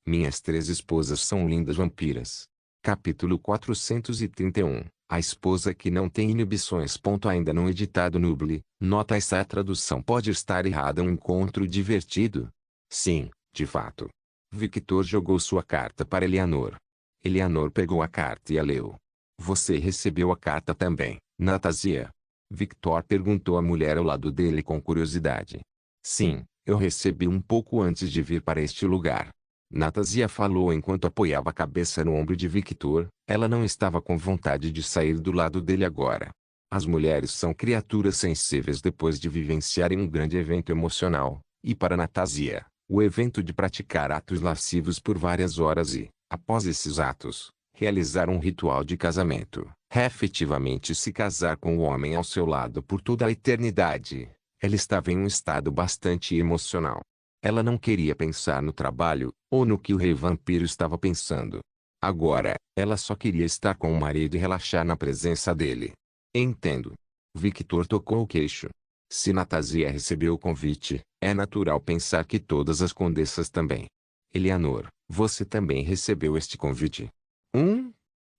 Minhas 3 esposas são lindas vampiras. Capítulo 431. A esposa que não tem inibições. Ainda não editado Nuble. Nota: essa tradução pode estar errada. Um encontro divertido? Sim, de fato. Victor jogou sua carta para Eleanor. Eleanor pegou a carta e a leu. Você recebeu a carta também, Natasia? Victor perguntou à mulher ao lado dele com curiosidade. Sim, eu recebi um pouco antes de vir para este lugar. Natasia falou enquanto apoiava a cabeça no ombro de Victor. Ela não estava com vontade de sair do lado dele agora. As mulheres são criaturas sensíveis depois de vivenciarem um grande evento emocional, e para Natasia, o evento de praticar atos lascivos por várias horas e, após esses atos, realizar um ritual de casamento, efetivamente se casar com o homem ao seu lado por toda a eternidade. Ela estava em um estado bastante emocional. Ela não queria pensar no trabalho, ou no que o rei vampiro estava pensando. Agora, ela só queria estar com o marido e relaxar na presença dele. Entendo. Victor tocou o queixo. Se Natasia recebeu o convite, é natural pensar que todas as condessas também. Eleanor, você também recebeu este convite?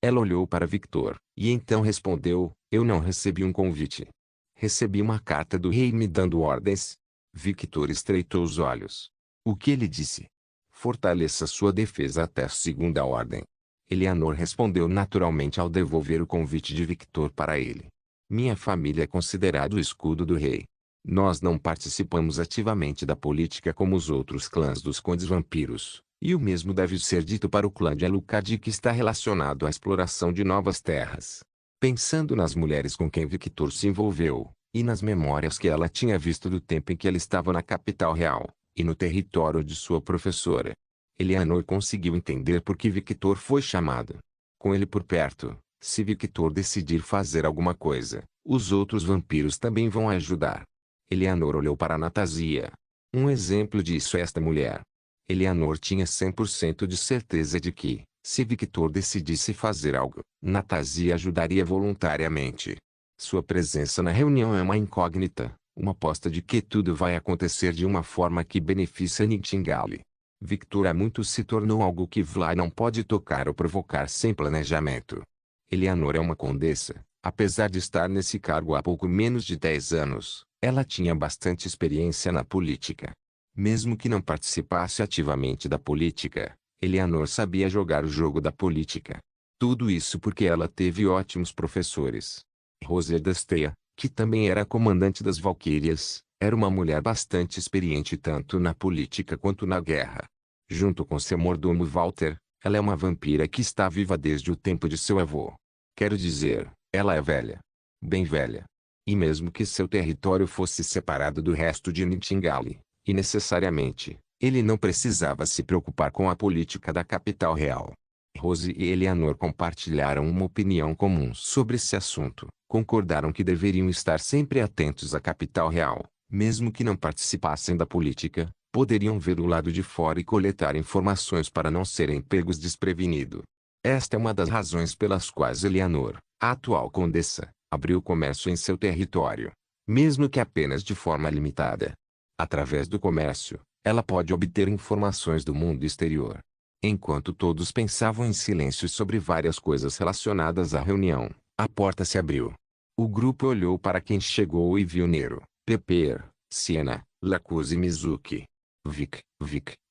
Ela olhou para Victor, e então respondeu, eu não recebi um convite. Recebi uma carta do rei me dando ordens. Victor estreitou os olhos. O que ele disse? Fortaleça sua defesa até a segunda ordem. Eleanor respondeu naturalmente ao devolver o convite de Victor para ele. Minha família é considerada o escudo do rei. Nós não participamos ativamente da política como os outros clãs dos condes vampiros, e o mesmo deve ser dito para o clã de Alucard, que está relacionado à exploração de novas terras. Pensando nas mulheres com quem Victor se envolveu, e nas memórias que ela tinha visto do tempo em que ela estava na capital real, e no território de sua professora, Eleanor conseguiu entender por que Victor foi chamado. Com ele por perto, se Victor decidir fazer alguma coisa, os outros vampiros também vão ajudar. Eleanor olhou para Natasia. Um exemplo disso é esta mulher. Eleanor tinha 100% de certeza de que, se Victor decidisse fazer algo, Natasia ajudaria voluntariamente. Sua presença na reunião é uma incógnita, uma aposta de que tudo vai acontecer de uma forma que beneficia Nightingale. Victor há muito se tornou algo que Vlad não pode tocar ou provocar sem planejamento. Eleanor é uma condessa, apesar de estar nesse cargo há pouco menos de 10 anos, ela tinha bastante experiência na política. Mesmo que não participasse ativamente da política, Eleanor sabia jogar o jogo da política. Tudo isso porque ela teve ótimos professores. Roser Dastea, que também era comandante das Valquírias, era uma mulher bastante experiente tanto na política quanto na guerra. Junto com seu mordomo Walter, ela é uma vampira que está viva desde o tempo de seu avô. Quero dizer, ela é velha. Bem velha. E mesmo que seu território fosse separado do resto de Nightingale, e necessariamente, ele não precisava se preocupar com a política da capital real. Rose e Eleanor compartilharam uma opinião comum sobre esse assunto. Concordaram que deveriam estar sempre atentos à capital real, mesmo que não participassem da política, poderiam ver o lado de fora e coletar informações para não serem pegos desprevenidos. Esta é uma das razões pelas quais Eleanor, a atual condessa, abriu comércio em seu território, mesmo que apenas de forma limitada. Através do comércio, ela pode obter informações do mundo exterior. Enquanto todos pensavam em silêncio sobre várias coisas relacionadas à reunião, a porta se abriu. O grupo olhou para quem chegou e viu Nero, Pepper, Siena, Lacuz e Mizuki.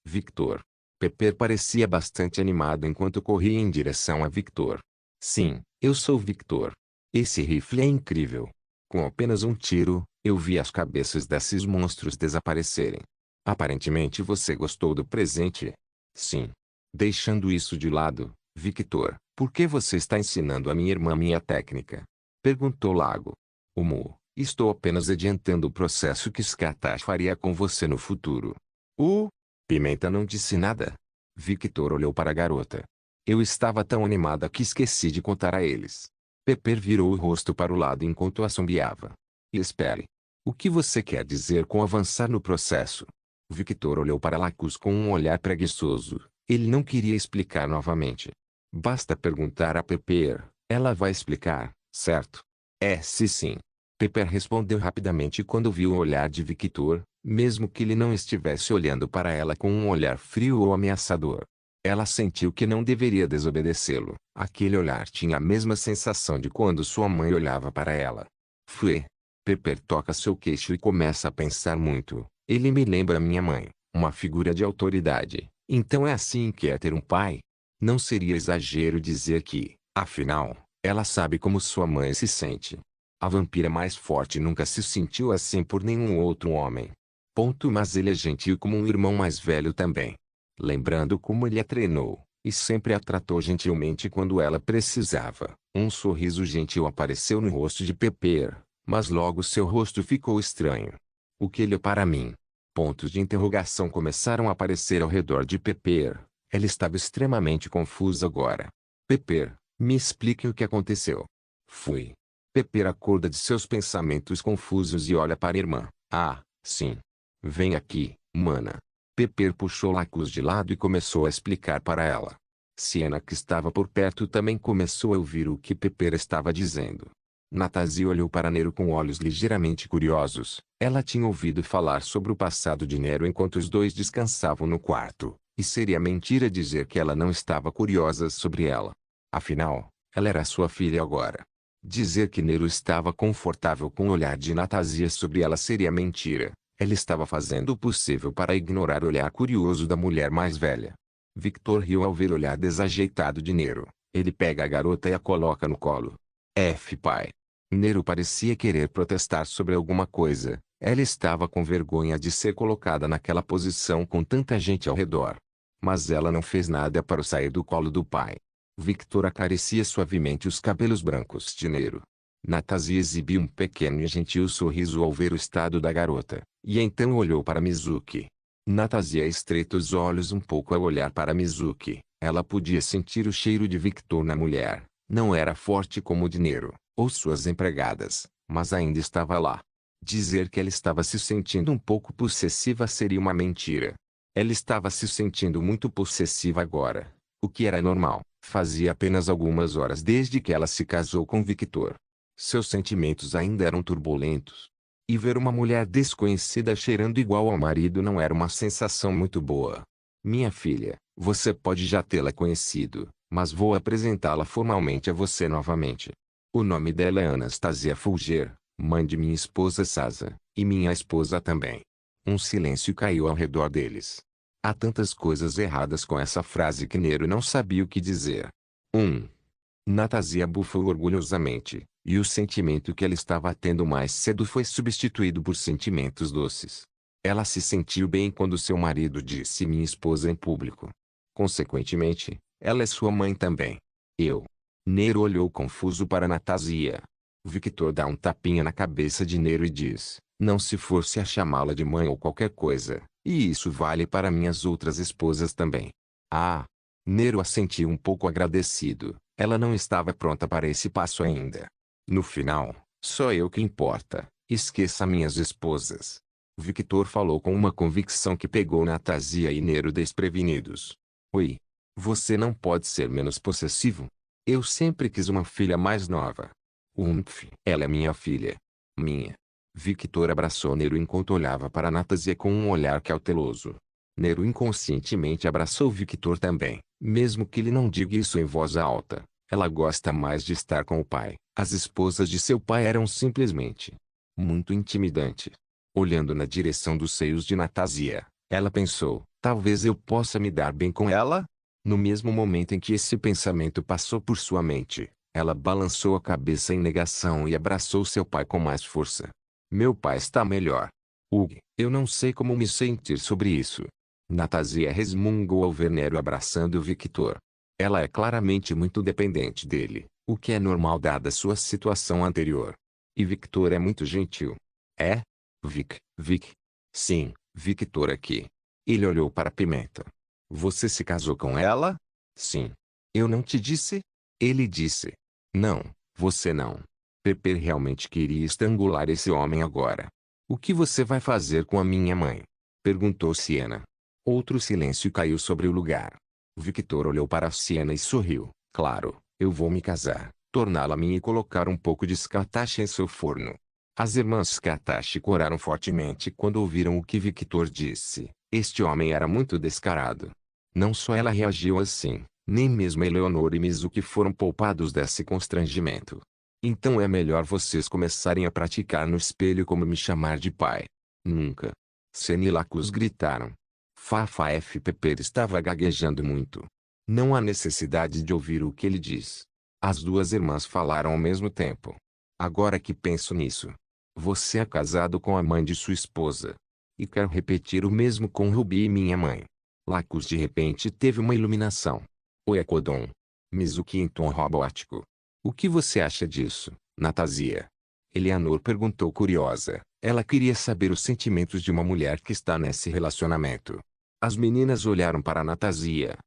Victor. Pepper parecia bastante animado enquanto corria em direção a Victor. Sim, eu sou Victor. Esse rifle é incrível. Com apenas um tiro, eu vi as cabeças desses monstros desaparecerem. Aparentemente você gostou do presente? Sim. Deixando isso de lado, Victor, por que você está ensinando a minha irmã minha técnica? Perguntou Lago. Estou apenas adiantando o processo que Skatash faria com você no futuro. Pimenta não disse nada. Victor olhou para a garota. Eu estava tão animada que esqueci de contar a eles. Pepper virou o rosto para o lado enquanto assombreava. Espere. O que você quer dizer com avançar no processo? Victor olhou para Lacus com um olhar preguiçoso. Ele não queria explicar novamente. Basta perguntar a Pepper, ela vai explicar, certo? Se sim. Pepper respondeu rapidamente quando viu o olhar de Victor, mesmo que ele não estivesse olhando para ela com um olhar frio ou ameaçador. Ela sentiu que não deveria desobedecê-lo. Aquele olhar tinha a mesma sensação de quando sua mãe olhava para ela. Fue. Pepper toca seu queixo e começa a pensar muito. Ele me lembra minha mãe, uma figura de autoridade. Então é assim que é ter um pai? Não seria exagero dizer que, afinal, ela sabe como sua mãe se sente. A vampira mais forte nunca se sentiu assim por nenhum outro homem. Mas ele é gentil como um irmão mais velho também. Lembrando como ele a treinou, e sempre a tratou gentilmente quando ela precisava. Um sorriso gentil apareceu no rosto de Pepper, mas logo seu rosto ficou estranho. O que ele é para mim? Pontos de interrogação começaram a aparecer ao redor de Pepper. Ela estava extremamente confusa agora. Pepper, me explique o que aconteceu. Fui. Pepper acorda de seus pensamentos confusos e olha para a irmã. Ah, sim. Vem aqui, mana. Pepper puxou Lacus de lado e começou a explicar para ela. Siena, que estava por perto, também começou a ouvir o que Pepper estava dizendo. Natasha olhou para Nero com olhos ligeiramente curiosos. Ela tinha ouvido falar sobre o passado de Nero enquanto os dois descansavam no quarto, e seria mentira dizer que ela não estava curiosa sobre ela. Afinal, ela era sua filha agora. Dizer que Nero estava confortável com o olhar de Natasha sobre ela seria mentira. Ela estava fazendo o possível para ignorar o olhar curioso da mulher mais velha. Victor riu ao ver o olhar desajeitado de Nero. Ele pega a garota e a coloca no colo. Pai. Nero parecia querer protestar sobre alguma coisa. Ela estava com vergonha de ser colocada naquela posição com tanta gente ao redor. Mas ela não fez nada para sair do colo do pai. Victor acaricia suavemente os cabelos brancos de Nero. Natasha exibiu um pequeno e gentil sorriso ao ver o estado da garota, e então olhou para Mizuki. Natasha estreitou os olhos um pouco ao olhar para Mizuki. Ela podia sentir o cheiro de Victor na mulher. Não era forte como o de Nero, ou suas empregadas, mas ainda estava lá. Dizer que ela estava se sentindo um pouco possessiva seria uma mentira. Ela estava se sentindo muito possessiva agora, o que era normal. Fazia apenas algumas horas desde que ela se casou com Victor. Seus sentimentos ainda eram turbulentos. E ver uma mulher desconhecida cheirando igual ao marido não era uma sensação muito boa. Minha filha, você pode já tê-la conhecido, mas vou apresentá-la formalmente a você novamente. O nome dela é Anastasia Fulger, mãe de minha esposa Sasa, e minha esposa também. Um silêncio caiu ao redor deles. Há tantas coisas erradas com essa frase que Nero não sabia o que dizer. Natasha bufou orgulhosamente, e o sentimento que ela estava tendo mais cedo foi substituído por sentimentos doces. Ela se sentiu bem quando seu marido disse minha esposa em público. Consequentemente, ela é sua mãe também. Nero olhou confuso para Natasha. Victor dá um tapinha na cabeça de Nero e diz, não se force a chamá-la de mãe ou qualquer coisa, e isso vale para minhas outras esposas também. Nero assentiu um pouco agradecido. Ela não estava pronta para esse passo ainda. No final, só eu que importa. Esqueça minhas esposas. Victor falou com uma convicção que pegou Natasha e Nero desprevenidos. Oi. Você não pode ser menos possessivo? Eu sempre quis uma filha mais nova. Ela é minha filha. Minha. Victor abraçou Nero enquanto olhava para Natasha com um olhar cauteloso. Nero inconscientemente abraçou Victor também, mesmo que ele não diga isso em voz alta. Ela gosta mais de estar com o pai. As esposas de seu pai eram simplesmente muito intimidantes. Olhando na direção dos seios de Natasha, ela pensou, talvez eu possa me dar bem com ela? No mesmo momento em que esse pensamento passou por sua mente, ela balançou a cabeça em negação e abraçou seu pai com mais força. Meu pai está melhor. Eu não sei como me sentir sobre isso. Natasha resmungou ao ver Nero abraçando Victor. Ela é claramente muito dependente dele, o que é normal dada sua situação anterior. E Victor é muito gentil. É? Vic. Sim, Victor aqui. Ele olhou para Pimenta. Você se casou com ela? Sim. Eu não te disse? Ele disse. Não, você não. Pepper realmente queria estrangular esse homem agora. O que você vai fazer com a minha mãe? Perguntou Siena. Outro silêncio caiu sobre o lugar. Victor olhou para Siena e sorriu. Claro, eu vou me casar, torná-la minha e colocar um pouco de Scatache em seu forno. As irmãs Scatache coraram fortemente quando ouviram o que Victor disse. Este homem era muito descarado. Não só ela reagiu assim, nem mesmo Eleonor e Mizuki foram poupados desse constrangimento. Então é melhor vocês começarem a praticar no espelho como me chamar de pai. Nunca. Sen e Lacus gritaram. Fafa F. Pepper estava gaguejando muito. Não há necessidade de ouvir o que ele diz. As duas irmãs falaram ao mesmo tempo. Agora que penso nisso. Você é casado com a mãe de sua esposa. E quero repetir o mesmo com Ruby e minha mãe. Lacus de repente teve uma iluminação. Oi Ekodon. Mizuki em tom robótico. O que você acha disso, Natasia? Eleanor perguntou curiosa. Ela queria saber os sentimentos de uma mulher que está nesse relacionamento. As meninas olharam para Natasia.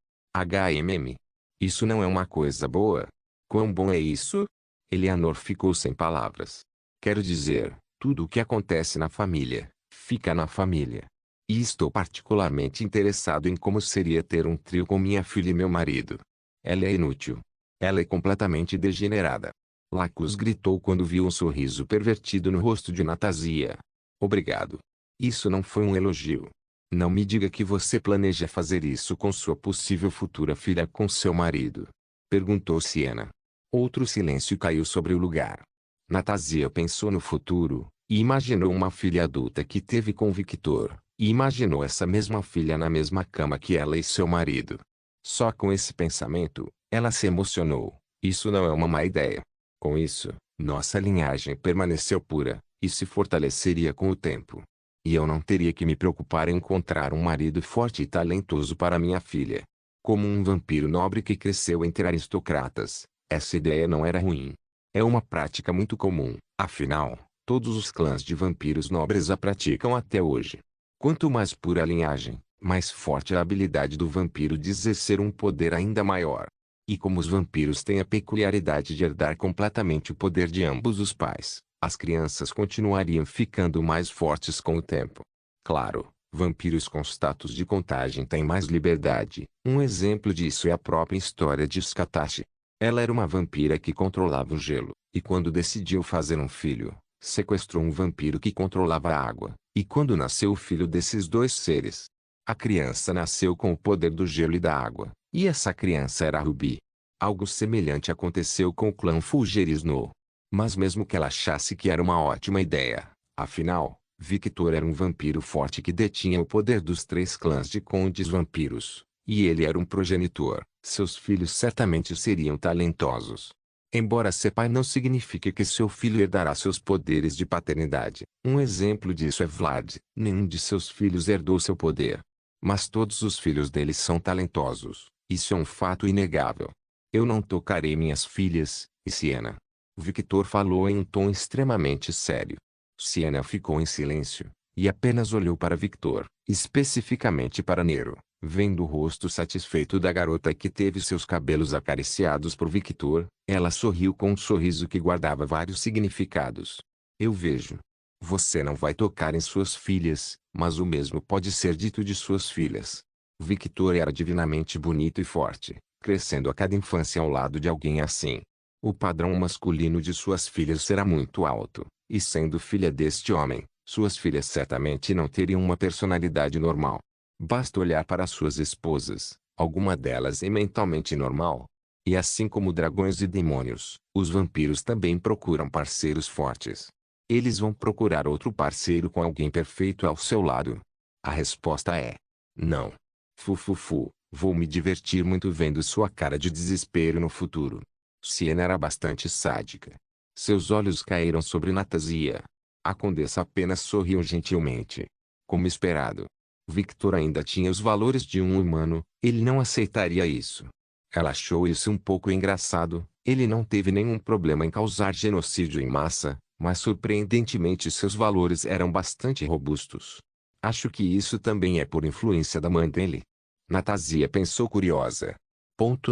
Isso não é uma coisa boa? Quão bom é isso? Eleanor ficou sem palavras. Quero dizer, tudo o que acontece na família, fica na família. E estou particularmente interessado em como seria ter um trio com minha filha e meu marido. Ela é inútil. Ela é completamente degenerada. Lacus gritou quando viu um sorriso pervertido no rosto de Natasia. Obrigado. Isso não foi um elogio. Não me diga que você planeja fazer isso com sua possível futura filha com seu marido. Perguntou Siena. Outro silêncio caiu sobre o lugar. Natasia pensou no futuro, e imaginou uma filha adulta que teve com Victor, e imaginou essa mesma filha na mesma cama que ela e seu marido. Só com esse pensamento, ela se emocionou. Isso não é uma má ideia. Com isso, nossa linhagem permaneceu pura, e se fortaleceria com o tempo. E eu não teria que me preocupar em encontrar um marido forte e talentoso para minha filha. Como um vampiro nobre que cresceu entre aristocratas, essa ideia não era ruim. É uma prática muito comum, afinal, todos os clãs de vampiros nobres a praticam até hoje. Quanto mais pura a linhagem, mais forte a habilidade do vampiro de exercer um poder ainda maior. E como os vampiros têm a peculiaridade de herdar completamente o poder de ambos os pais, as crianças continuariam ficando mais fortes com o tempo. Claro, vampiros com status de contagem têm mais liberdade. Um exemplo disso é a própria história de Skatashi. Ela era uma vampira que controlava o gelo, e quando decidiu fazer um filho, sequestrou um vampiro que controlava a água, e quando nasceu o filho desses dois seres, a criança nasceu com o poder do gelo e da água, e essa criança era Ruby. Algo semelhante aconteceu com o clã Fulgerisno. Mas mesmo que ela achasse que era uma ótima ideia, afinal, Victor era um vampiro forte que detinha o poder dos três clãs de condes vampiros, e ele era um progenitor, seus filhos certamente seriam talentosos. Embora ser pai não signifique que seu filho herdará seus poderes de paternidade. Um exemplo disso é Vlad. Nenhum de seus filhos herdou seu poder. Mas todos os filhos dele são talentosos. Isso é um fato inegável. Eu não tocarei minhas filhas, e Siena. Victor falou em um tom extremamente sério. Siena ficou em silêncio, e apenas olhou para Victor, especificamente para Nero, vendo o rosto satisfeito da garota que teve seus cabelos acariciados por Victor. Ela sorriu com um sorriso que guardava vários significados. Eu vejo. Você não vai tocar em suas filhas, mas o mesmo pode ser dito de suas filhas. Victor era divinamente bonito e forte, crescendo a cada infância ao lado de alguém assim. O padrão masculino de suas filhas será muito alto, e sendo filha deste homem, suas filhas certamente não teriam uma personalidade normal. Basta olhar para suas esposas, alguma delas é mentalmente normal. E assim como dragões e demônios, os vampiros também procuram parceiros fortes. Eles vão procurar outro parceiro com alguém perfeito ao seu lado. A resposta é: não. Fufufu, vou me divertir muito vendo sua cara de desespero no futuro. Siena era bastante sádica. Seus olhos caíram sobre Natasia. A condessa apenas sorriu gentilmente. Como esperado. Victor ainda tinha os valores de um humano, ele não aceitaria isso. Ela achou isso um pouco engraçado. Ele não teve nenhum problema em causar genocídio em massa, mas surpreendentemente seus valores eram bastante robustos. Acho que isso também é por influência da mãe dele. Natasia pensou curiosa.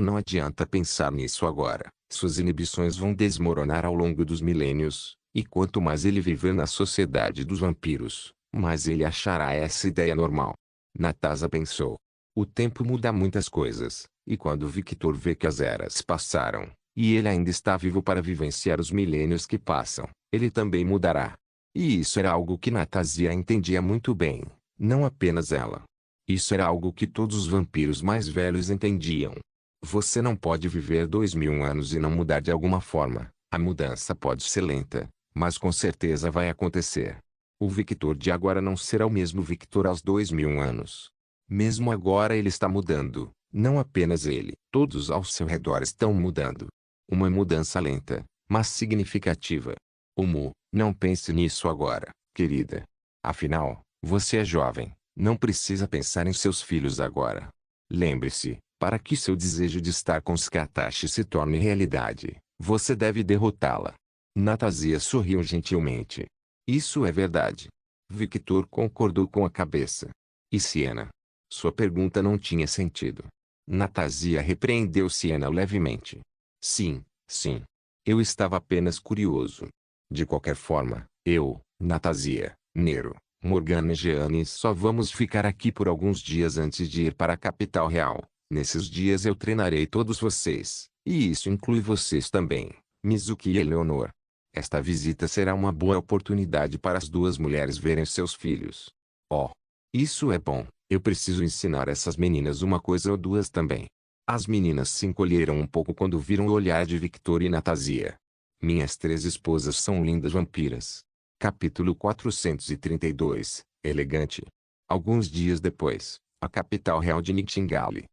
Não adianta pensar nisso agora. Suas inibições vão desmoronar ao longo dos milênios, e quanto mais ele viver na sociedade dos vampiros, mais ele achará essa ideia normal. Natasa pensou. O tempo muda muitas coisas, e quando Victor vê que as eras passaram, e ele ainda está vivo para vivenciar os milênios que passam, ele também mudará. E isso era algo que Natasia entendia muito bem, não apenas ela. Isso era algo que todos os vampiros mais velhos entendiam. Você não pode viver 2000 anos e não mudar de alguma forma. A mudança pode ser lenta, mas com certeza vai acontecer. O Victor de agora não será o mesmo Victor aos 2000 anos. Mesmo agora ele está mudando, não apenas ele. Todos ao seu redor estão mudando. Uma mudança lenta, mas significativa. Umu, não pense nisso agora, querida. Afinal, você é jovem, não precisa pensar em seus filhos agora. Lembre-se, para que seu desejo de estar com Scatashi se torne realidade, você deve derrotá-la. Natásia sorriu gentilmente. Isso é verdade. Victor concordou com a cabeça. E Siena? Sua pergunta não tinha sentido. Natásia repreendeu Siena levemente. Sim, sim. Eu estava apenas curioso. De qualquer forma, Natásia, Nero, Morgana e Giannis só vamos ficar aqui por alguns dias antes de ir para a capital real. Nesses dias eu treinarei todos vocês, e isso inclui vocês também, Mizuki e Eleonor. Esta visita será uma boa oportunidade para as duas mulheres verem seus filhos. Oh, isso é bom. Eu preciso ensinar essas meninas uma coisa ou duas também. As meninas se encolheram um pouco quando viram o olhar de Victor e Natásia. Minhas 3 esposas são lindas vampiras. Capítulo 432, Elegante. Alguns dias depois, a capital real de Nightingale.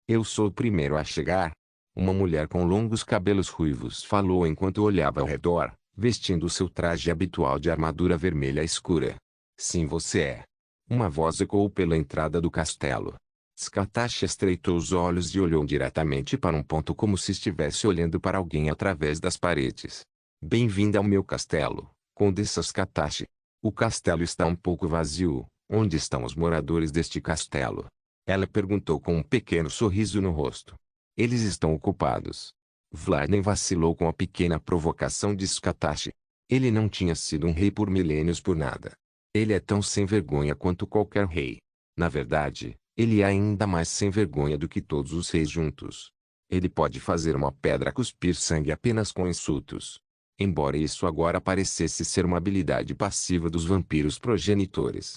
Eu sou o primeiro a chegar. Uma mulher com longos cabelos ruivos falou enquanto olhava ao redor, vestindo seu traje habitual de armadura vermelha escura. Sim, você é. Uma voz ecoou pela entrada do castelo. Scatashi estreitou os olhos e olhou diretamente para um ponto como se estivesse olhando para alguém através das paredes. Bem-vinda ao meu castelo, Condessa Scatashi. O castelo está um pouco vazio. Onde estão os moradores deste castelo? Ela perguntou com um pequeno sorriso no rosto. Eles estão ocupados. Vladimir vacilou com a pequena provocação de Scatashi. Ele não tinha sido um rei por milênios por nada. Ele é tão sem vergonha quanto qualquer rei. Na verdade, ele é ainda mais sem vergonha do que todos os reis juntos. Ele pode fazer uma pedra cuspir sangue apenas com insultos. Embora isso agora parecesse ser uma habilidade passiva dos vampiros progenitores.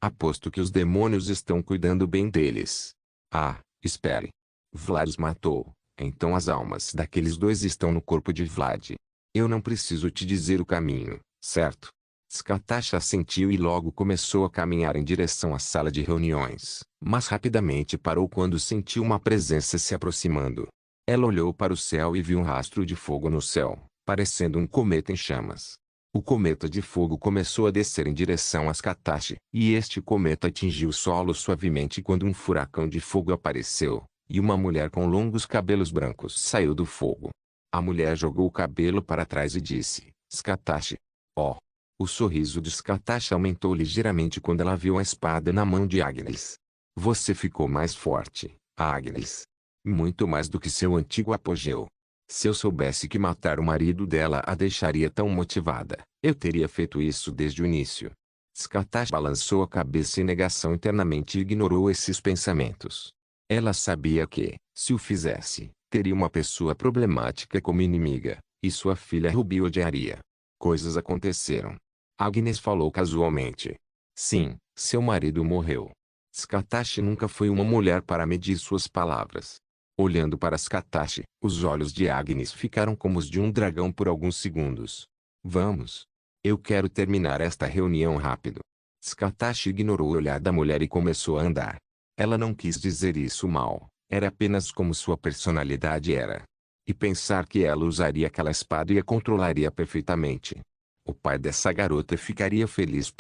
Aposto que os demônios estão cuidando bem deles. Ah, espere. Vlad os matou, então as almas daqueles dois estão no corpo de Vlad. Eu não preciso te dizer o caminho, certo? Scatashi assentiu e logo começou a caminhar em direção à sala de reuniões, mas rapidamente parou quando sentiu uma presença se aproximando. Ela olhou para o céu e viu um rastro de fogo no céu, parecendo um cometa em chamas. O cometa de fogo começou a descer em direção a Scatashi, e este cometa atingiu o solo suavemente quando um furacão de fogo apareceu, e uma mulher com longos cabelos brancos saiu do fogo. A mulher jogou o cabelo para trás e disse, Scatashi. Oh! O sorriso de Scatashi aumentou ligeiramente quando ela viu a espada na mão de Agnes. Você ficou mais forte, Agnes. Muito mais do que seu antigo apogeu. Se eu soubesse que matar o marido dela a deixaria tão motivada, eu teria feito isso desde o início. Scatashi balançou a cabeça em negação internamente e ignorou esses pensamentos. Ela sabia que, se o fizesse, teria uma pessoa problemática como inimiga, e sua filha Ruby odiaria. Coisas aconteceram. Agnes falou casualmente. Sim, seu marido morreu. Scatashi nunca foi uma mulher para medir suas palavras. Olhando para Scatashi, os olhos de Agnes ficaram como os de um dragão por alguns segundos. Vamos. Eu quero terminar esta reunião rápido. Scatashi ignorou o olhar da mulher e começou a andar. Ela não quis dizer isso mal, era apenas como sua personalidade era. E pensar que ela usaria aquela espada e a controlaria perfeitamente. O pai dessa garota ficaria feliz.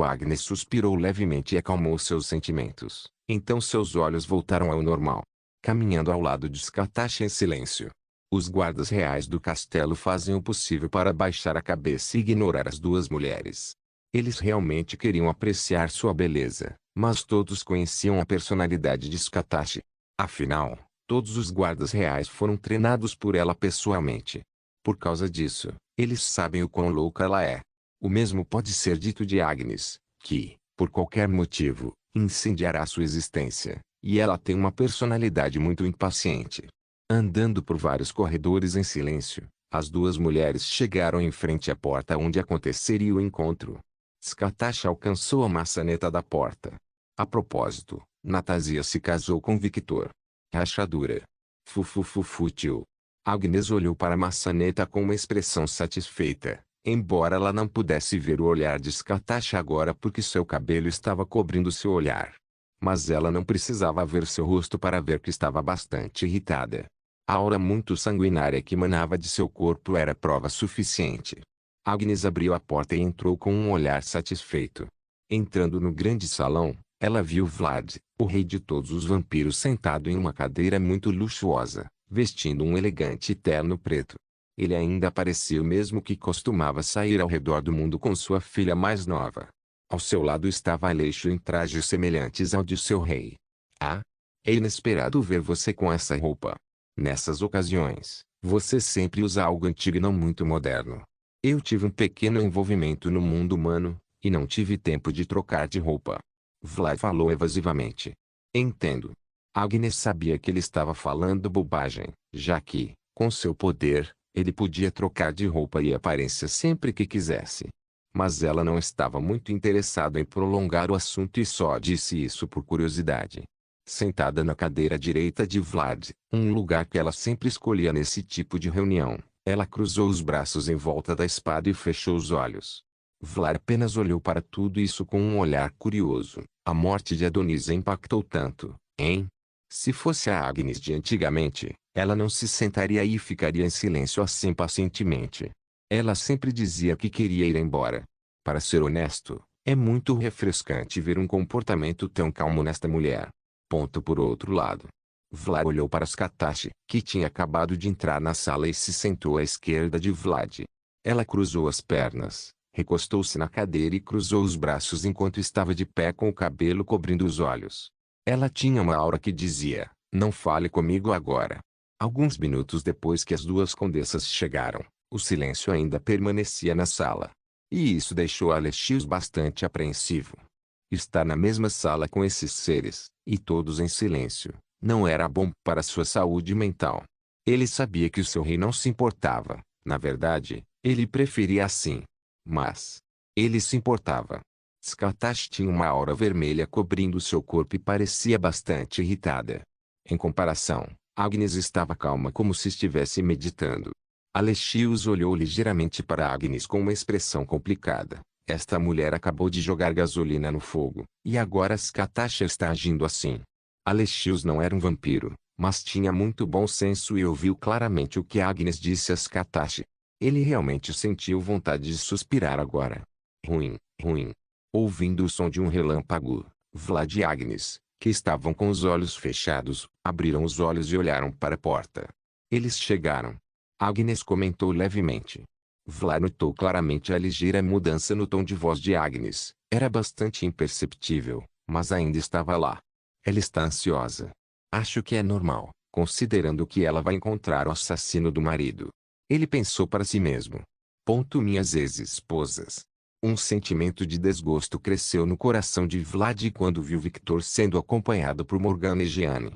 Agnes suspirou levemente e acalmou seus sentimentos. Então seus olhos voltaram ao normal. Caminhando ao lado de Scatashi em silêncio. Os guardas reais do castelo fazem o possível para baixar a cabeça e ignorar as duas mulheres. Eles realmente queriam apreciar sua beleza, mas todos conheciam a personalidade de Scatashi. Afinal, todos os guardas reais foram treinados por ela pessoalmente. Por causa disso, eles sabem o quão louca ela é. O mesmo pode ser dito de Agnes, que, por qualquer motivo, incendiará sua existência. E ela tem uma personalidade muito impaciente. Andando por vários corredores em silêncio, as duas mulheres chegaram em frente à porta onde aconteceria o encontro. Skatashi alcançou a maçaneta da porta. A propósito, Natasia se casou com Victor. Rachadura. Fútil. Agnes olhou para a maçaneta com uma expressão satisfeita, embora ela não pudesse ver o olhar de Skatashi agora porque seu cabelo estava cobrindo seu olhar. Mas ela não precisava ver seu rosto para ver que estava bastante irritada. A aura muito sanguinária que emanava de seu corpo era prova suficiente. Agnes abriu a porta e entrou com um olhar satisfeito. Entrando no grande salão, ela viu Vlad, o rei de todos os vampiros, sentado em uma cadeira muito luxuosa, vestindo um elegante terno preto. Ele ainda parecia o mesmo que costumava sair ao redor do mundo com sua filha mais nova. Ao seu lado estava Aleixo em trajes semelhantes ao de seu rei. Ah! É inesperado ver você com essa roupa. Nessas ocasiões, você sempre usa algo antigo e não muito moderno. Eu tive um pequeno envolvimento no mundo humano, e não tive tempo de trocar de roupa. Vlad falou evasivamente. Entendo. Agnes sabia que ele estava falando bobagem, já que, com seu poder, ele podia trocar de roupa e aparência sempre que quisesse. Mas ela não estava muito interessada em prolongar o assunto e só disse isso por curiosidade. Sentada na cadeira direita de Vlad, um lugar que ela sempre escolhia nesse tipo de reunião, ela cruzou os braços em volta da espada e fechou os olhos. Vlad apenas olhou para tudo isso com um olhar curioso. A morte de Adonis a impactou tanto, hein? Se fosse a Agnes de antigamente, ela não se sentaria aí e ficaria em silêncio assim pacientemente. Ela sempre dizia que queria ir embora. Para ser honesto, é muito refrescante ver um comportamento tão calmo nesta mulher. Por outro lado, Vlad olhou para Skatashi, que tinha acabado de entrar na sala e se sentou à esquerda de Vlad. Ela cruzou as pernas, recostou-se na cadeira e cruzou os braços enquanto estava de pé com o cabelo cobrindo os olhos. Ela tinha uma aura que dizia, não fale comigo agora. Alguns minutos depois que as duas condessas chegaram, o silêncio ainda permanecia na sala. E isso deixou Alexios bastante apreensivo. Estar na mesma sala com esses seres, e todos em silêncio, não era bom para sua saúde mental. Ele sabia que o seu rei não se importava, na verdade, ele preferia assim. Mas ele se importava. Skatashi tinha uma aura vermelha cobrindo seu corpo e parecia bastante irritada. Em comparação, Agnes estava calma como se estivesse meditando. Alexios olhou ligeiramente para Agnes com uma expressão complicada. Esta mulher acabou de jogar gasolina no fogo, e agora Skatashi está agindo assim. Alexios não era um vampiro, mas tinha muito bom senso e ouviu claramente o que Agnes disse a Skatashi. Ele realmente sentiu vontade de suspirar agora. Ruim. Ouvindo o som de um relâmpago, Vlad e Agnes, que estavam com os olhos fechados, abriram os olhos e olharam para a porta. Eles chegaram. Agnes comentou levemente. Vlad notou claramente a ligeira mudança no tom de voz de Agnes. Era bastante imperceptível, mas ainda estava lá. Ela está ansiosa. Acho que é normal, considerando que ela vai encontrar o assassino do marido. Ele pensou para si mesmo. Minhas ex-esposas. Um sentimento de desgosto cresceu no coração de Vlad quando viu Victor sendo acompanhado por Morgana e Gianni.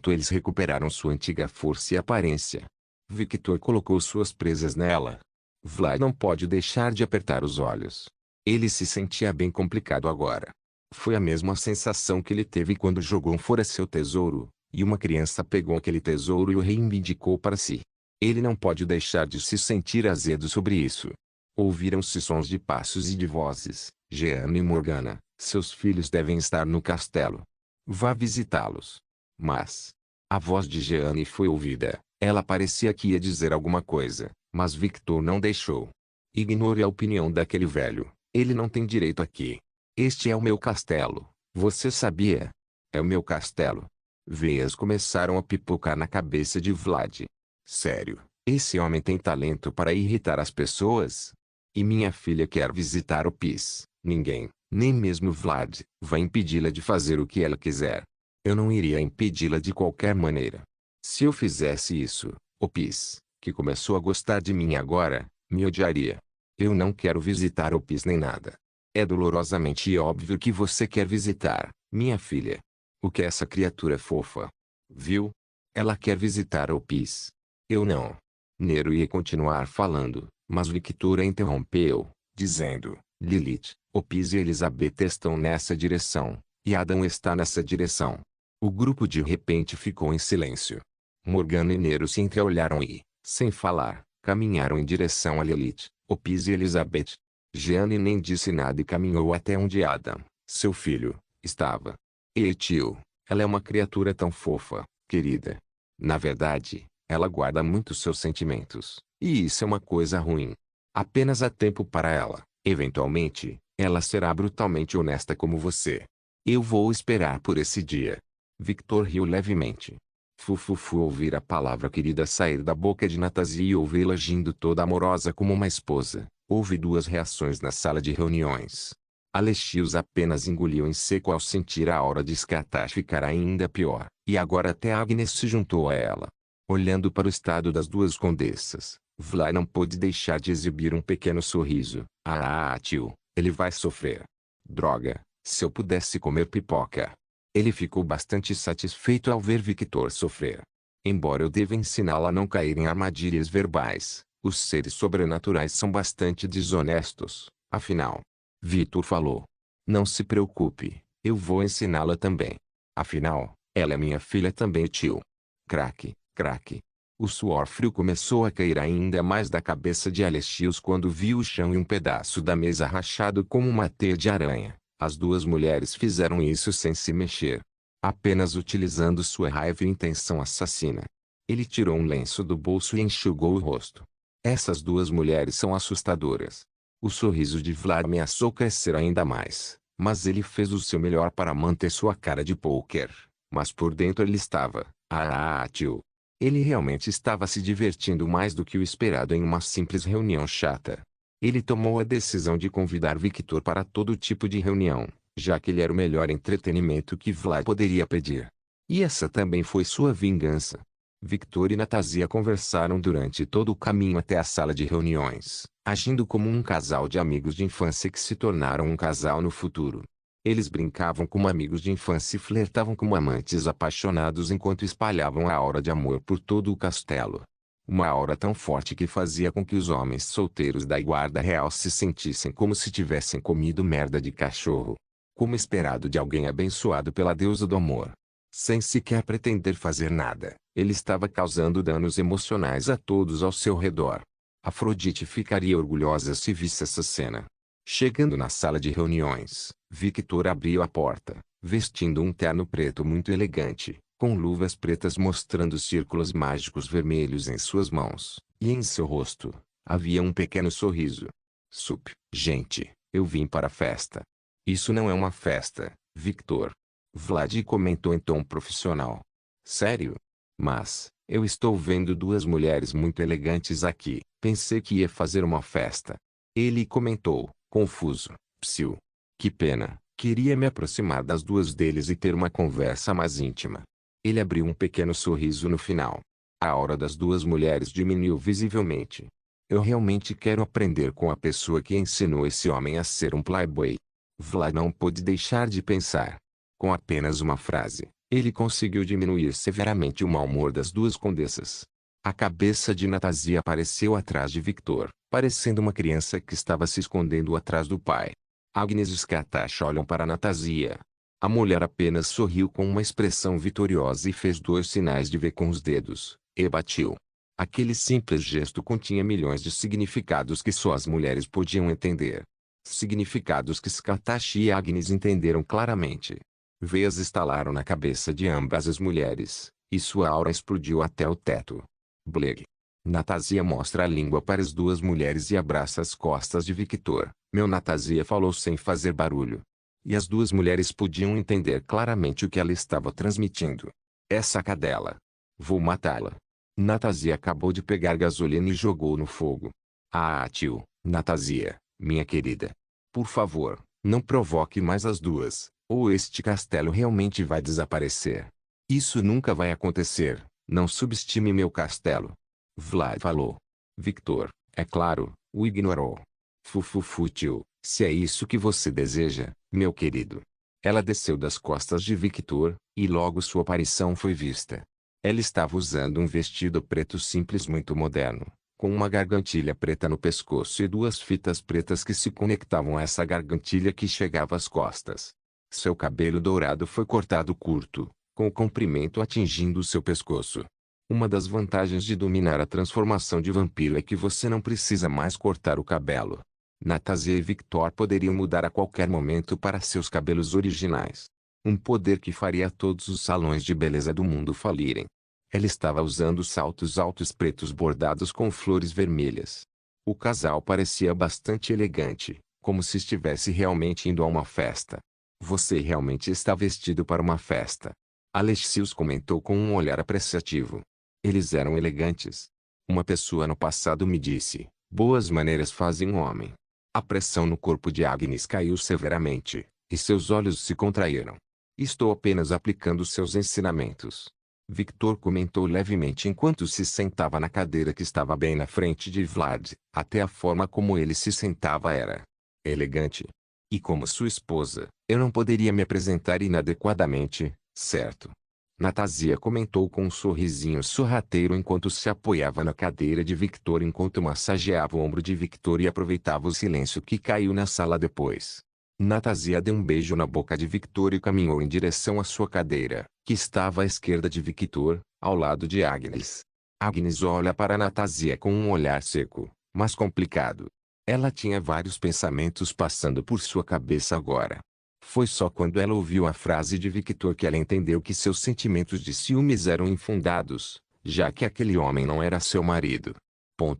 Eles recuperaram sua antiga força e aparência. Victor colocou suas presas nela. Vlad não pode deixar de apertar os olhos. Ele se sentia bem complicado agora. Foi a mesma sensação que ele teve quando jogou fora seu tesouro, e uma criança pegou aquele tesouro e o reivindicou para si. Ele não pode deixar de se sentir azedo sobre isso. Ouviram-se sons de passos e de vozes. Gianni e Morgana, seus filhos devem estar no castelo. Vá visitá-los. Mas a voz de Gianni foi ouvida. Ela parecia que ia dizer alguma coisa, mas Victor não deixou. Ignore a opinião daquele velho. Ele não tem direito aqui. Este é o meu castelo. Você sabia? É o meu castelo. Veias começaram a pipocar na cabeça de Vlad. Sério, esse homem tem talento para irritar as pessoas? E minha filha quer visitar o PIS. Ninguém, nem mesmo Vlad, vai impedi-la de fazer o que ela quiser. Eu não iria impedi-la de qualquer maneira. Se eu fizesse isso, o PIS, que começou a gostar de mim agora, me odiaria. Eu não quero visitar o PIS nem nada. É dolorosamente óbvio que você quer visitar, minha filha. O que é essa criatura fofa? Viu? Ela quer visitar o PIS. Eu não. Nero ia continuar falando, mas Victor a interrompeu, dizendo, Lilith, Opis e Elizabeth estão nessa direção, e Adam está nessa direção. O grupo de repente ficou em silêncio. Morgana e Nero se entreolharam e, sem falar, caminharam em direção a Lilith, Opis e Elizabeth. Jeanne nem disse nada e caminhou até onde Adam, seu filho, estava. Ei, tio, ela é uma criatura tão fofa, querida. Na verdade, ela guarda muito seus sentimentos, e isso é uma coisa ruim. Apenas há tempo para ela. Eventualmente, ela será brutalmente honesta como você. Eu vou esperar por esse dia. Victor riu levemente. Fufufu ouvir a palavra querida sair da boca de Natasha e ouvi-la agindo toda amorosa como uma esposa. Houve duas reações na sala de reuniões. Alexios apenas engoliu em seco ao sentir a aura de Skatash ficar ainda pior, e agora até Agnes se juntou a ela. Olhando para o estado das duas condessas, Vlad não pôde deixar de exibir um pequeno sorriso. Ah, tio, ele vai sofrer. Droga, se eu pudesse comer pipoca. Ele ficou bastante satisfeito ao ver Victor sofrer. Embora eu deva ensiná-la a não cair em armadilhas verbais, os seres sobrenaturais são bastante desonestos, afinal. Victor falou. Não se preocupe, eu vou ensiná-la também. Afinal, ela é minha filha também, tio. Craque, craque. O suor frio começou a cair ainda mais da cabeça de Alexios quando viu o chão e um pedaço da mesa rachado como uma teia de aranha. As duas mulheres fizeram isso sem se mexer. Apenas utilizando sua raiva e intenção assassina. Ele tirou um lenço do bolso e enxugou o rosto. Essas duas mulheres são assustadoras. O sorriso de Vlad ameaçou crescer ainda mais, mas ele fez o seu melhor para manter sua cara de pôquer. Mas por dentro ele estava, tio. Ele realmente estava se divertindo mais do que o esperado em uma simples reunião chata. Ele tomou a decisão de convidar Victor para todo tipo de reunião, já que ele era o melhor entretenimento que Vlad poderia pedir. E essa também foi sua vingança. Victor e Natasha conversaram durante todo o caminho até a sala de reuniões, agindo como um casal de amigos de infância que se tornaram um casal no futuro. Eles brincavam como amigos de infância e flertavam como amantes apaixonados enquanto espalhavam a aura de amor por todo o castelo. Uma aura tão forte que fazia com que os homens solteiros da guarda real se sentissem como se tivessem comido merda de cachorro. Como esperado de alguém abençoado pela deusa do amor. Sem sequer pretender fazer nada, ele estava causando danos emocionais a todos ao seu redor. Afrodite ficaria orgulhosa se visse essa cena. Chegando na sala de reuniões, Victor abriu a porta, vestindo um terno preto muito elegante, com luvas pretas mostrando círculos mágicos vermelhos em suas mãos, e em seu rosto, havia um pequeno sorriso. Gente, eu vim para a festa. Isso não é uma festa, Victor. Vlad comentou em tom profissional. Sério? Mas, eu estou vendo duas mulheres muito elegantes aqui, pensei que ia fazer uma festa. Ele comentou, confuso. Psiu. Que pena, queria me aproximar das duas deles e ter uma conversa mais íntima. Ele abriu um pequeno sorriso no final. A aura das duas mulheres diminuiu visivelmente. Eu realmente quero aprender com a pessoa que ensinou esse homem a ser um playboy. Vlad não pôde deixar de pensar. Com apenas uma frase, ele conseguiu diminuir severamente o mau humor das duas condessas. A cabeça de Natasha apareceu atrás de Victor, parecendo uma criança que estava se escondendo atrás do pai. Agnes e Skatash olham para Natasha. A mulher apenas sorriu com uma expressão vitoriosa e fez dois sinais de V com os dedos, e batiu. Aquele simples gesto continha milhões de significados que só as mulheres podiam entender. Significados que Skatash e Agnes entenderam claramente. Veias estalaram na cabeça de ambas as mulheres, e sua aura explodiu até o teto. Bleg. Natasha mostra a língua para as duas mulheres e abraça as costas de Victor. Meu Natasha falou sem fazer barulho. E as duas mulheres podiam entender claramente o que ela estava transmitindo. Essa cadela. Vou matá-la. Natasha acabou de pegar gasolina e jogou no fogo. Tio, Natasha, minha querida. Por favor, não provoque mais as duas, ou este castelo realmente vai desaparecer. Isso nunca vai acontecer, não subestime meu castelo. Vlad falou. Victor, é claro, o ignorou. Fufufu tio, se é isso que você deseja, meu querido. Ela desceu das costas de Victor, e logo sua aparição foi vista. Ela estava usando um vestido preto simples muito moderno, com uma gargantilha preta no pescoço e duas fitas pretas que se conectavam a essa gargantilha que chegava às costas. Seu cabelo dourado foi cortado curto, com o comprimento atingindo seu pescoço. Uma das vantagens de dominar a transformação de vampiro é que você não precisa mais cortar o cabelo. Natasha e Victor poderiam mudar a qualquer momento para seus cabelos originais. Um poder que faria todos os salões de beleza do mundo falirem. Ela estava usando saltos altos pretos bordados com flores vermelhas. O casal parecia bastante elegante, como se estivesse realmente indo a uma festa. Você realmente está vestido para uma festa. Alexios comentou com um olhar apreciativo. Eles eram elegantes. Uma pessoa no passado me disse, boas maneiras fazem um homem. A pressão no corpo de Agnes caiu severamente, e seus olhos se contraíram. Estou apenas aplicando seus ensinamentos. Victor comentou levemente enquanto se sentava na cadeira que estava bem na frente de Vlad. Até a forma como ele se sentava era elegante. E como sua esposa, eu não poderia me apresentar inadequadamente, certo? Natasha comentou com um sorrisinho sorrateiro enquanto se apoiava na cadeira de Victor enquanto massageava o ombro de Victor e aproveitava o silêncio que caiu na sala depois. Natasha deu um beijo na boca de Victor e caminhou em direção à sua cadeira, que estava à esquerda de Victor, ao lado de Agnes. Agnes olha para Natasha com um olhar seco, mas complicado. Ela tinha vários pensamentos passando por sua cabeça agora. Foi só quando ela ouviu a frase de Victor que ela entendeu que seus sentimentos de ciúmes eram infundados, já que aquele homem não era seu marido.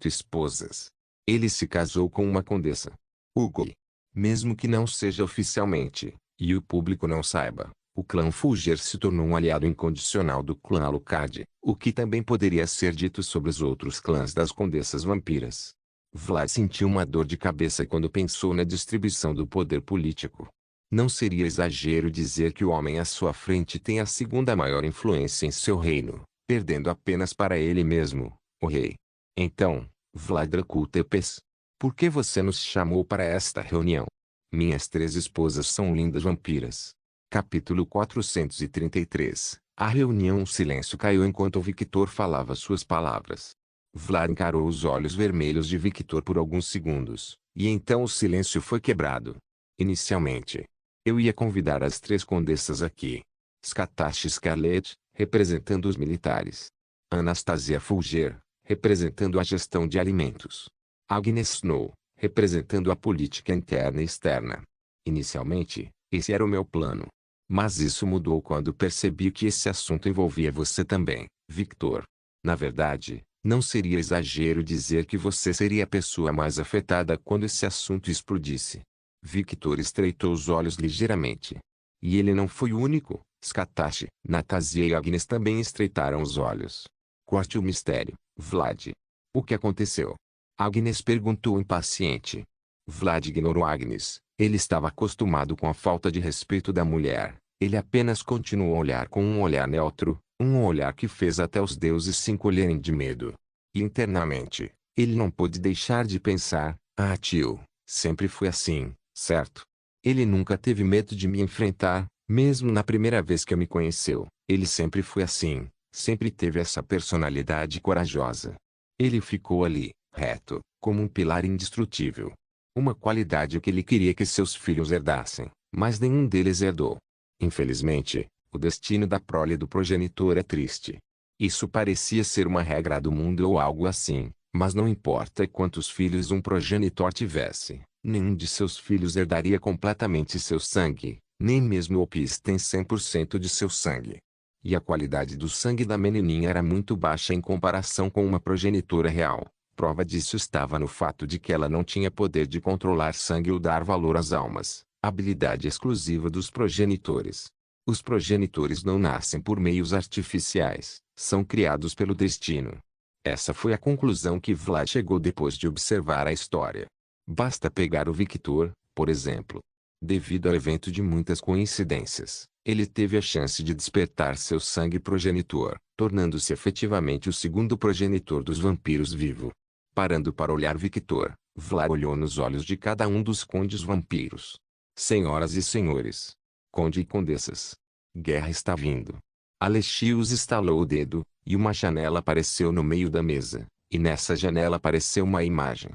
Esposas. Ele se casou com uma condessa. Hugo. Mesmo que não seja oficialmente, e o público não saiba, o clã Fulger se tornou um aliado incondicional do clã Alucard, o que também poderia ser dito sobre os outros clãs das condessas vampiras. Vlad sentiu uma dor de cabeça quando pensou na distribuição do poder político. Não seria exagero dizer que o homem à sua frente tem a segunda maior influência em seu reino, perdendo apenas para ele mesmo, o rei. Então, Vlad Dracul Tepes, por que você nos chamou para esta reunião? Minhas 3 esposas são lindas vampiras. Capítulo 433. A reunião. O silêncio caiu enquanto Victor falava suas palavras. Vlad encarou os olhos vermelhos de Victor por alguns segundos, e então o silêncio foi quebrado. Inicialmente, eu ia convidar as 3 condessas aqui. Scatash Scarlet, representando os militares. Anastasia Fulger, representando a gestão de alimentos. Agnes Snow, representando a política interna e externa. Inicialmente, esse era o meu plano. Mas isso mudou quando percebi que esse assunto envolvia você também, Victor. Na verdade, não seria exagero dizer que você seria a pessoa mais afetada quando esse assunto explodisse. Victor estreitou os olhos ligeiramente. E ele não foi o único. Scatash, Natasha e Agnes também estreitaram os olhos. Corte o mistério, Vlad. O que aconteceu? Agnes perguntou impaciente. Vlad ignorou Agnes. Ele estava acostumado com a falta de respeito da mulher. Ele apenas continuou a olhar com um olhar neutro, um olhar que fez até os deuses se encolherem de medo. E internamente, ele não pôde deixar de pensar, tio, sempre foi assim, certo? Ele nunca teve medo de me enfrentar, mesmo na primeira vez que me conheceu. Ele sempre foi assim, sempre teve essa personalidade corajosa. Ele ficou ali, reto, como um pilar indestrutível. Uma qualidade que ele queria que seus filhos herdassem, mas nenhum deles herdou. Infelizmente, o destino da prole do progenitor é triste. Isso parecia ser uma regra do mundo ou algo assim, mas não importa quantos filhos um progenitor tivesse, nenhum de seus filhos herdaria completamente seu sangue, nem mesmo Opis tem 100% de seu sangue. E a qualidade do sangue da menininha era muito baixa em comparação com uma progenitora real. Prova disso estava no fato de que ela não tinha poder de controlar sangue ou dar valor às almas, habilidade exclusiva dos progenitores. Os progenitores não nascem por meios artificiais, são criados pelo destino. Essa foi a conclusão que Vlad chegou depois de observar a história. Basta pegar o Victor, por exemplo. Devido ao evento de muitas coincidências, ele teve a chance de despertar seu sangue progenitor, tornando-se efetivamente o segundo progenitor dos vampiros vivo. Parando para olhar Victor, Vlad olhou nos olhos de cada um dos condes vampiros. Senhoras e senhores. Conde e condessas. Guerra está vindo. Alexios estalou o dedo, e uma janela apareceu no meio da mesa, e nessa janela apareceu uma imagem.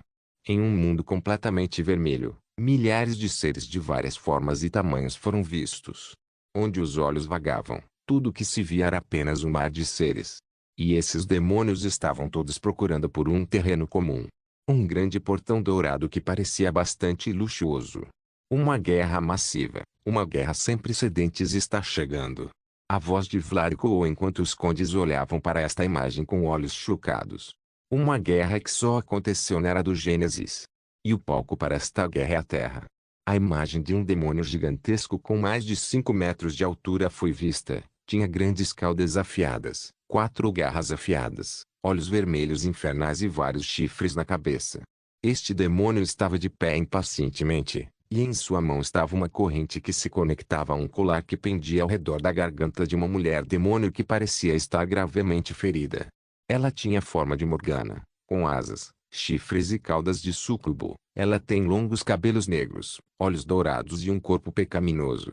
Em um mundo completamente vermelho, milhares de seres de várias formas e tamanhos foram vistos. Onde os olhos vagavam, tudo o que se via era apenas um mar de seres. E esses demônios estavam todos procurando por um terreno comum. Um grande portão dourado que parecia bastante luxuoso. Uma guerra massiva, uma guerra sem precedentes está chegando. A voz de Vlad ecoou enquanto os condes olhavam para esta imagem com olhos chocados. Uma guerra que só aconteceu na Era do Gênesis. E o palco para esta guerra é a Terra. A imagem de um demônio gigantesco com mais de 5 metros de altura foi vista. Tinha grandes caudas afiadas, 4 garras afiadas, olhos vermelhos infernais e vários chifres na cabeça. Este demônio estava de pé impacientemente, e em sua mão estava uma corrente que se conectava a um colar que pendia ao redor da garganta de uma mulher demônio que parecia estar gravemente ferida. Ela tinha forma de Morgana, com asas, chifres e caudas de súcubo. Ela tem longos cabelos negros, olhos dourados e um corpo pecaminoso.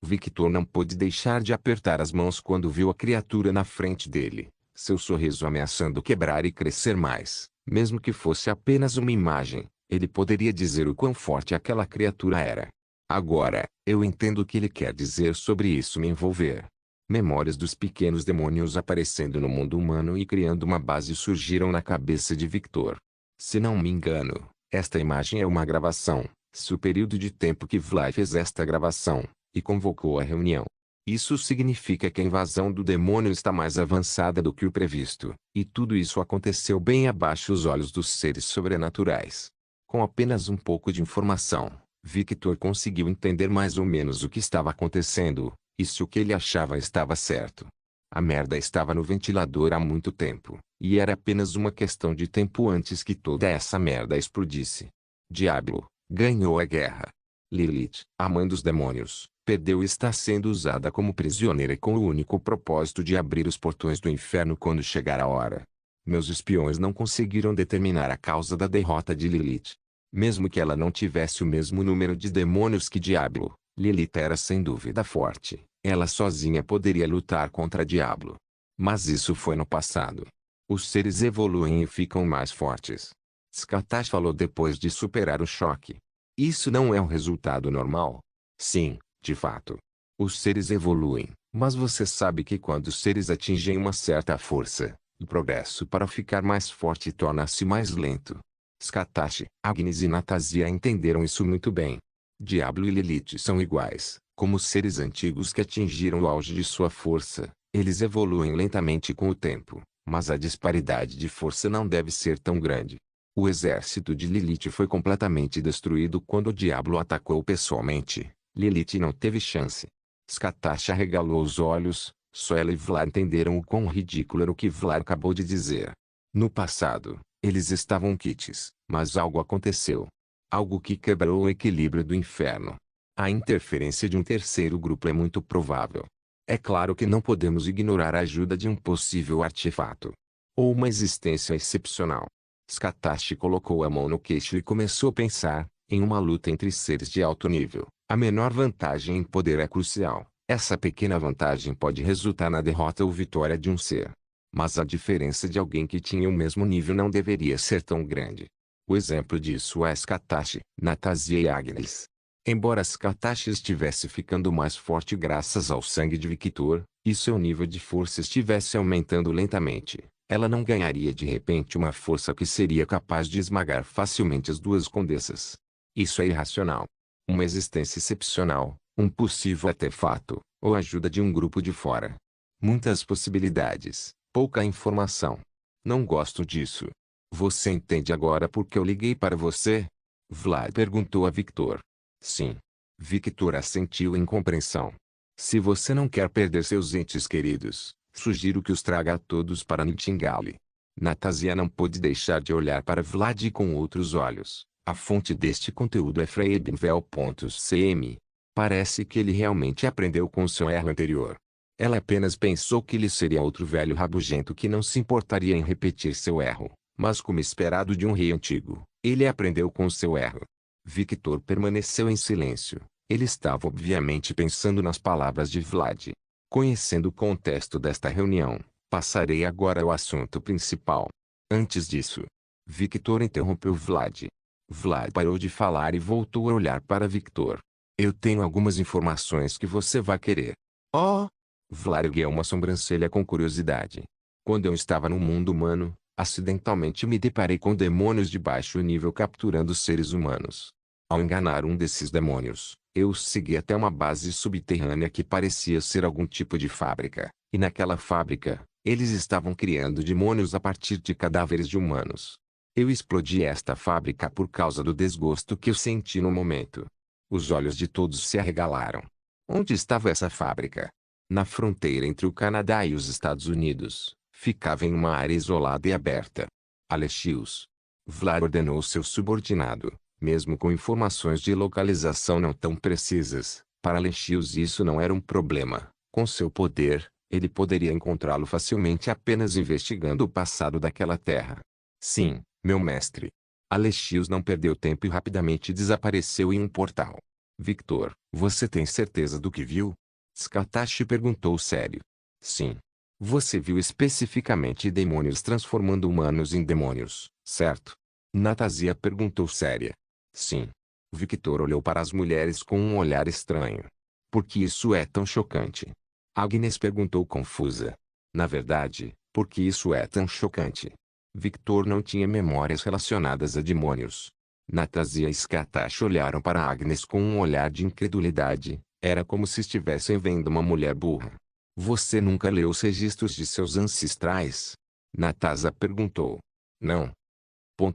Victor não pôde deixar de apertar as mãos quando viu a criatura na frente dele, seu sorriso ameaçando quebrar e crescer mais. Mesmo que fosse apenas uma imagem, ele poderia dizer o quão forte aquela criatura era. Agora, eu entendo o que ele quer dizer sobre isso me envolver. Memórias dos pequenos demônios aparecendo no mundo humano e criando uma base surgiram na cabeça de Victor. Se não me engano, esta imagem é uma gravação, se o período de tempo que Vlad fez esta gravação, e convocou a reunião. Isso significa que a invasão do demônio está mais avançada do que o previsto, e tudo isso aconteceu bem abaixo dos olhos dos seres sobrenaturais. Com apenas um pouco de informação, Victor conseguiu entender mais ou menos o que estava acontecendo, e se o que ele achava estava certo. A merda estava no ventilador há muito tempo, e era apenas uma questão de tempo antes que toda essa merda explodisse. Diablo ganhou a guerra. Lilith, a mãe dos demônios, perdeu e está sendo usada como prisioneira com o único propósito de abrir os portões do inferno quando chegar a hora. Meus espiões não conseguiram determinar a causa da derrota de Lilith. Mesmo que ela não tivesse o mesmo número de demônios que Diablo, Lilith era sem dúvida forte. Ela sozinha poderia lutar contra Diablo. Mas isso foi no passado. Os seres evoluem e ficam mais fortes. Skatash falou depois de superar o choque. Isso não é um resultado normal? Sim, de fato. Os seres evoluem, mas você sabe que quando os seres atingem uma certa força, o progresso para ficar mais forte torna-se mais lento. Skatash, Agnes e Natasia entenderam isso muito bem. Diablo e Lilith são iguais, como seres antigos que atingiram o auge de sua força. Eles evoluem lentamente com o tempo, mas a disparidade de força não deve ser tão grande. O exército de Lilith foi completamente destruído quando o Diablo atacou pessoalmente. Lilith não teve chance. Skatash arregalou os olhos, só ela e Vlad entenderam o quão ridículo era o que Vlad acabou de dizer. No passado, eles estavam quites, mas algo aconteceu. Algo que quebrou o equilíbrio do inferno. A interferência de um terceiro grupo é muito provável. É claro que não podemos ignorar a ajuda de um possível artefato. Ou uma existência excepcional. Skatash colocou a mão no queixo e começou a pensar, em uma luta entre seres de alto nível, a menor vantagem em poder é crucial. Essa pequena vantagem pode resultar na derrota ou vitória de um ser. Mas a diferença de alguém que tinha o mesmo nível não deveria ser tão grande. O exemplo disso é Skatash, Natasia e Agnes. Embora Skatash estivesse ficando mais forte graças ao sangue de Victor, e seu nível de força estivesse aumentando lentamente, ela não ganharia de repente uma força que seria capaz de esmagar facilmente as duas condessas. Isso é irracional. Uma existência excepcional, um possível artefato, ou ajuda de um grupo de fora. Muitas possibilidades, pouca informação. Não gosto disso. Você entende agora por que eu liguei para você? Vlad perguntou a Victor. Sim. Victor assentiu em compreensão. Se você não quer perder seus entes queridos, sugiro que os traga a todos para Nightingale. Natasia não pôde deixar de olhar para Vlad com outros olhos. A fonte deste conteúdo é freebinvel.cm. Parece que ele realmente aprendeu com seu erro anterior. Ela apenas pensou que ele seria outro velho rabugento que não se importaria em repetir seu erro. Mas como esperado de um rei antigo, ele aprendeu com seu erro. Victor permaneceu em silêncio. Ele estava obviamente pensando nas palavras de Vlad. Conhecendo o contexto desta reunião, passarei agora ao assunto principal. Antes disso, Victor interrompeu Vlad. Vlad parou de falar e voltou a olhar para Victor. Eu tenho algumas informações que você vai querer. Oh! Vlad ergueu uma sobrancelha com curiosidade. Quando eu estava no mundo humano, acidentalmente me deparei com demônios de baixo nível capturando seres humanos. Ao enganar um desses demônios, eu os segui até uma base subterrânea que parecia ser algum tipo de fábrica, e naquela fábrica, eles estavam criando demônios a partir de cadáveres de humanos. Eu explodi esta fábrica por causa do desgosto que eu senti no momento. Os olhos de todos se arregalaram. Onde estava essa fábrica? Na fronteira entre o Canadá e os Estados Unidos, ficava em uma área isolada e aberta. Alexios. Vlad ordenou seu subordinado, mesmo com informações de localização não tão precisas. Para Alexios isso não era um problema. Com seu poder, ele poderia encontrá-lo facilmente apenas investigando o passado daquela terra. Sim, meu mestre. Alexios não perdeu tempo e rapidamente desapareceu em um portal. Victor, você tem certeza do que viu? Skatashi perguntou sério. Sim. Você viu especificamente demônios transformando humanos em demônios, certo? Natasia perguntou séria. Sim. Victor olhou para as mulheres com um olhar estranho. Por que isso é tão chocante? Agnes perguntou confusa. Na verdade, por que isso é tão chocante? Victor não tinha memórias relacionadas a demônios. Natasia e Skatashi olharam para Agnes com um olhar de incredulidade. Era como se estivessem vendo uma mulher burra. Você nunca leu os registros de seus ancestrais? Natasa perguntou. Não.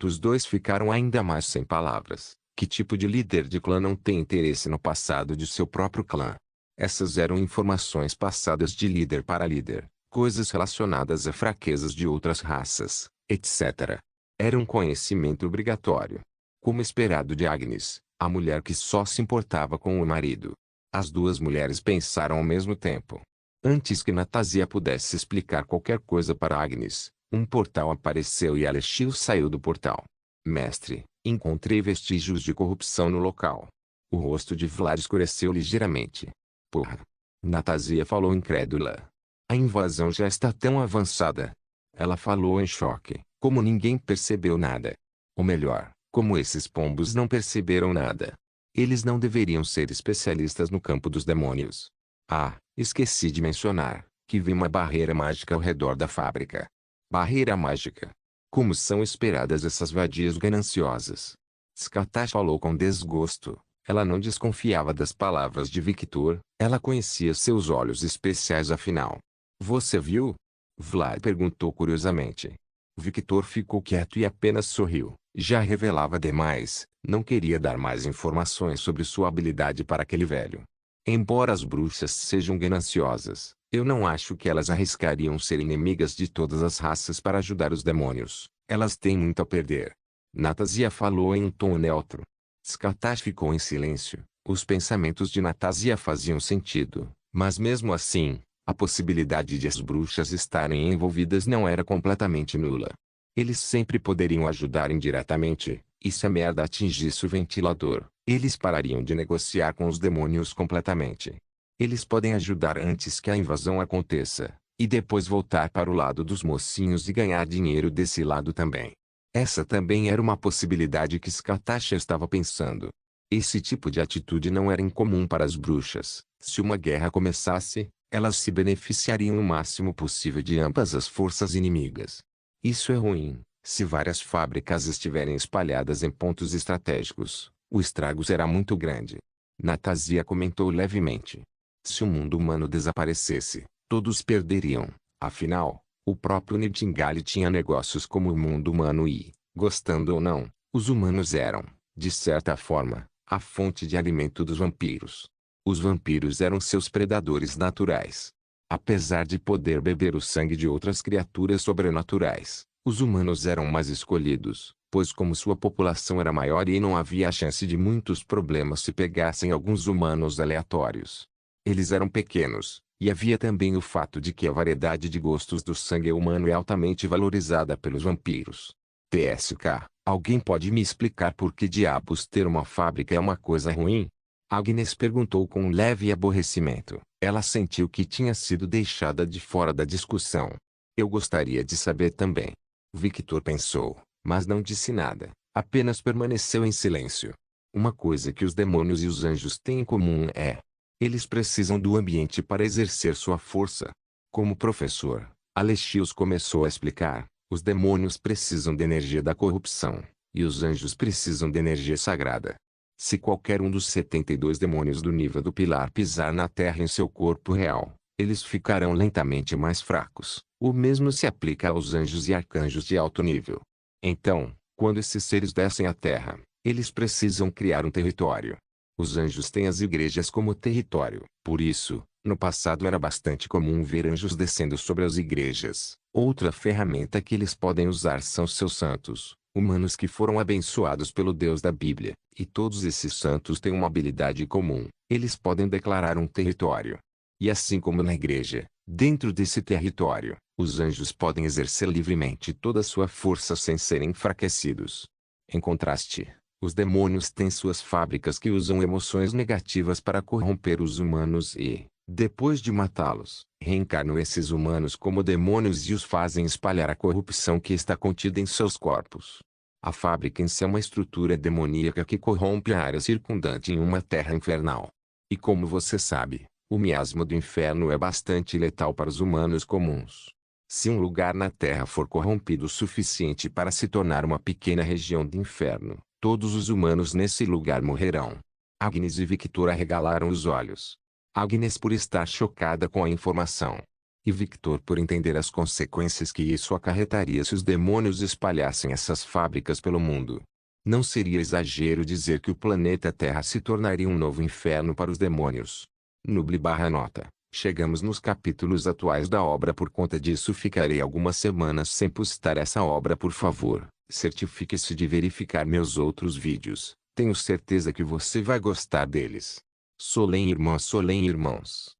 Os dois ficaram ainda mais sem palavras. Que tipo de líder de clã não tem interesse no passado de seu próprio clã? Essas eram informações passadas de líder para líder, coisas relacionadas a fraquezas de outras raças, etc. Era um conhecimento obrigatório. Como esperado de Agnes, a mulher que só se importava com o marido. As duas mulheres pensaram ao mesmo tempo. Antes que Natasia pudesse explicar qualquer coisa para Agnes, um portal apareceu e Alexios saiu do portal. Mestre, encontrei vestígios de corrupção no local. O rosto de Vlad escureceu ligeiramente. Porra! Natasia falou incrédula. A invasão já está tão avançada. Ela falou em choque, como ninguém percebeu nada. Ou melhor, como esses pombos não perceberam nada. Eles não deveriam ser especialistas no campo dos demônios. Ah, esqueci de mencionar, que vi uma barreira mágica ao redor da fábrica. Barreira mágica. Como são esperadas essas vadias gananciosas? Skatash falou com desgosto. Ela não desconfiava das palavras de Victor, ela conhecia seus olhos especiais afinal. Você viu? Vlad perguntou curiosamente. Victor ficou quieto e apenas sorriu. Já revelava demais, não queria dar mais informações sobre sua habilidade para aquele velho. Embora as bruxas sejam gananciosas, eu não acho que elas arriscariam ser inimigas de todas as raças para ajudar os demônios. Elas têm muito a perder. Natasia falou em um tom neutro. Skatash ficou em silêncio. Os pensamentos de Natasia faziam sentido, mas mesmo assim, a possibilidade de as bruxas estarem envolvidas não era completamente nula. Eles sempre poderiam ajudar indiretamente, e se a merda atingisse o ventilador, eles parariam de negociar com os demônios completamente. Eles podem ajudar antes que a invasão aconteça, e depois voltar para o lado dos mocinhos e ganhar dinheiro desse lado também. Essa também era uma possibilidade que Skatash estava pensando. Esse tipo de atitude não era incomum para as bruxas. Se uma guerra começasse, elas se beneficiariam o máximo possível de ambas as forças inimigas. Isso é ruim. Se várias fábricas estiverem espalhadas em pontos estratégicos, o estrago será muito grande. Natasia comentou levemente. Se o mundo humano desaparecesse, todos perderiam. Afinal, o próprio Nightingale tinha negócios como o mundo humano e, gostando ou não, os humanos eram, de certa forma, a fonte de alimento dos vampiros. Os vampiros eram seus predadores naturais. Apesar de poder beber o sangue de outras criaturas sobrenaturais, os humanos eram mais escolhidos, pois como sua população era maior e não havia a chance de muitos problemas se pegassem alguns humanos aleatórios. Eles eram pequenos, e havia também o fato de que a variedade de gostos do sangue humano é altamente valorizada pelos vampiros. TSK, alguém pode me explicar por que diabos ter uma fábrica é uma coisa ruim? Agnes perguntou com um leve aborrecimento. Ela sentiu que tinha sido deixada de fora da discussão. Eu gostaria de saber também. Victor pensou, mas não disse nada, apenas permaneceu em silêncio. Uma coisa que os demônios e os anjos têm em comum é: eles precisam do ambiente para exercer sua força. Como professor, Alexios começou a explicar, os demônios precisam de energia da corrupção, e os anjos precisam de energia sagrada. Se qualquer um dos 72 demônios do nível do pilar pisar na terra em seu corpo real, eles ficarão lentamente mais fracos. O mesmo se aplica aos anjos e arcanjos de alto nível. Então, quando esses seres descem à terra, eles precisam criar um território. Os anjos têm as igrejas como território. Por isso, no passado era bastante comum ver anjos descendo sobre as igrejas. Outra ferramenta que eles podem usar são seus santos, humanos que foram abençoados pelo Deus da Bíblia. E todos esses santos têm uma habilidade comum: eles podem declarar um território. E assim como na igreja, dentro desse território, os anjos podem exercer livremente toda a sua força sem serem enfraquecidos. Em contraste, os demônios têm suas fábricas que usam emoções negativas para corromper os humanos e, depois de matá-los, reencarnam esses humanos como demônios e os fazem espalhar a corrupção que está contida em seus corpos. A fábrica em si é uma estrutura demoníaca que corrompe a área circundante em uma terra infernal. E como você sabe, o miasma do inferno é bastante letal para os humanos comuns. Se um lugar na Terra for corrompido o suficiente para se tornar uma pequena região de inferno, todos os humanos nesse lugar morrerão. Agnes e Victor arregalaram os olhos. Agnes por estar chocada com a informação. E Victor por entender as consequências que isso acarretaria se os demônios espalhassem essas fábricas pelo mundo. Não seria exagero dizer que o planeta Terra se tornaria um novo inferno para os demônios. Nubli/nota. Chegamos nos capítulos atuais da obra, por conta disso ficarei algumas semanas sem postar essa obra. Por favor, certifique-se de verificar meus outros vídeos, tenho certeza que você vai gostar deles. Solem irmãs, Solem irmãos.